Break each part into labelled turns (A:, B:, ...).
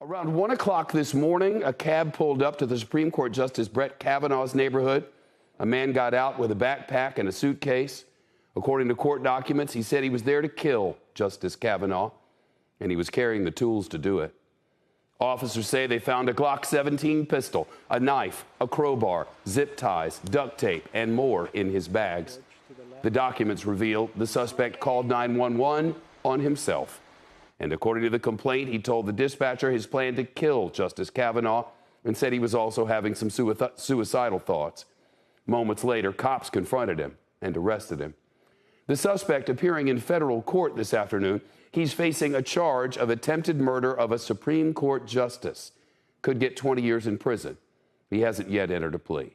A: Around 1 o'clock this morning, a cab pulled up to the Supreme Court Justice Brett Kavanaugh's neighborhood. A man got out with a backpack and a suitcase. According to court documents, he said he was there to kill Justice Kavanaugh, and he was carrying the tools to do it. Officers say they found a Glock 17 pistol, a knife, a crowbar, zip ties, duct tape, and more in his bags. The documents reveal the suspect called 911 on himself. And according to the complaint, he told the dispatcher his plan to kill Justice Kavanaugh and said he was also having some suicidal thoughts. Moments later, cops confronted him and arrested him. The suspect appearing in federal court this afternoon, he's facing a charge of attempted murder of a Supreme Court justice. Could get 20 years in prison. He hasn't yet entered a plea.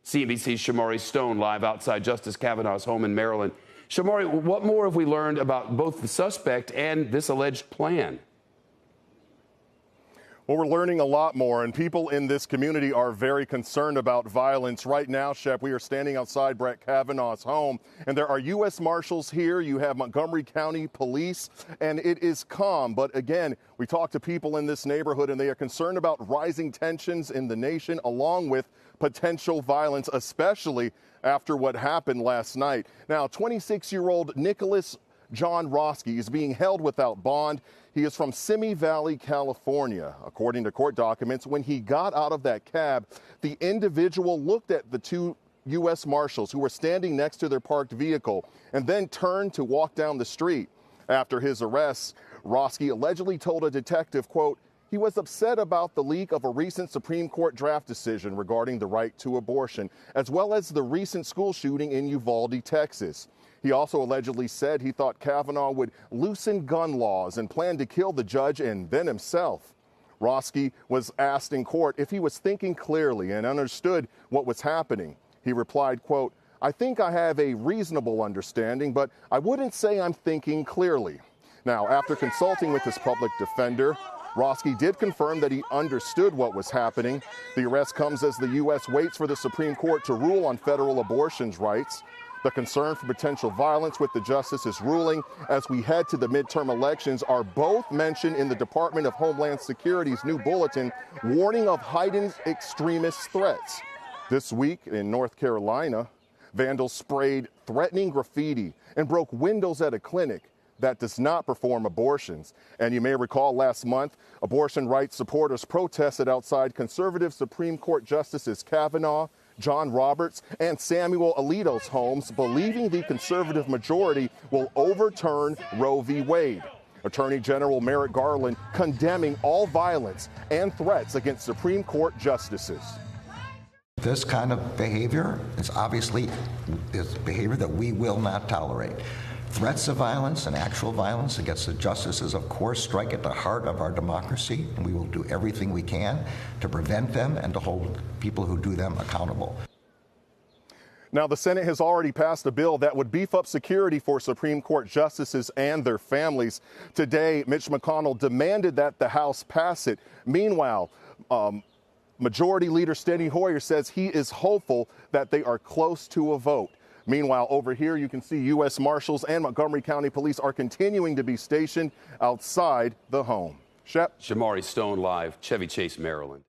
A: CNBC's Shamari Stone live outside Justice Kavanaugh's home in Maryland. Shamari, what more have we learned about both the suspect and this alleged plan?
B: Well, we're learning a lot more, and people in this community are very concerned about violence. Right now, Shep, we are standing outside Brett Kavanaugh's home, and there are U.S. Marshals here. You have Montgomery County Police, and it is calm. But again, we talk to people in this neighborhood, and they are concerned about rising tensions in the nation, along with potential violence, especially after what happened last night. Now, 26-year-old Nicholas John Roski is being held without bond. He is from Simi Valley, California. According to court documents, when he got out of that cab, the individual looked at the two U.S. Marshals who were standing next to their parked vehicle and then turned to walk down the street. After his arrest, Roski allegedly told a detective, quote, he was upset about the leak of a recent Supreme Court draft decision regarding the right to abortion, as well as the recent school shooting in Uvalde, Texas. He also allegedly said he thought Kavanaugh would loosen gun laws and planned to kill the judge and then himself. Roski was asked in court if he was thinking clearly and understood what was happening. He replied, quote, I think I have a reasonable understanding, but I wouldn't say I'm thinking clearly. Now, after consulting with his public defender, Roski did confirm that he understood what was happening. The arrest comes as the U.S. waits for the Supreme Court to rule on federal abortion rights. The concern for potential violence with the justice's ruling as we head to the midterm elections are both mentioned in the Department of Homeland Security's new bulletin warning of heightened extremist threats. This week in North Carolina, vandals sprayed threatening graffiti and broke windows at a clinic that does not perform abortions. And you may recall last month, abortion rights supporters protested outside conservative Supreme Court Justices Kavanaugh, John Roberts, and Samuel Alito's homes, believing the conservative majority will overturn Roe v. Wade. Attorney General Merrick Garland condemning all violence and threats against Supreme Court justices.
C: This kind of behavior is obviously behavior that we will not tolerate. Threats of violence and actual violence against the justices, of course, strike at the heart of our democracy, and we will do everything we can to prevent them and to hold people who do them accountable.
B: Now, the Senate has already passed a bill that would beef up security for Supreme Court justices and their families. Today, Mitch McConnell demanded that the House pass it. Meanwhile, Majority Leader Steny Hoyer says he is hopeful that they are close to a vote. Meanwhile, over here, you can see U.S. Marshals and Montgomery County Police are continuing to be stationed outside the home. Shep?
A: Shamari Stone live, Chevy Chase, Maryland.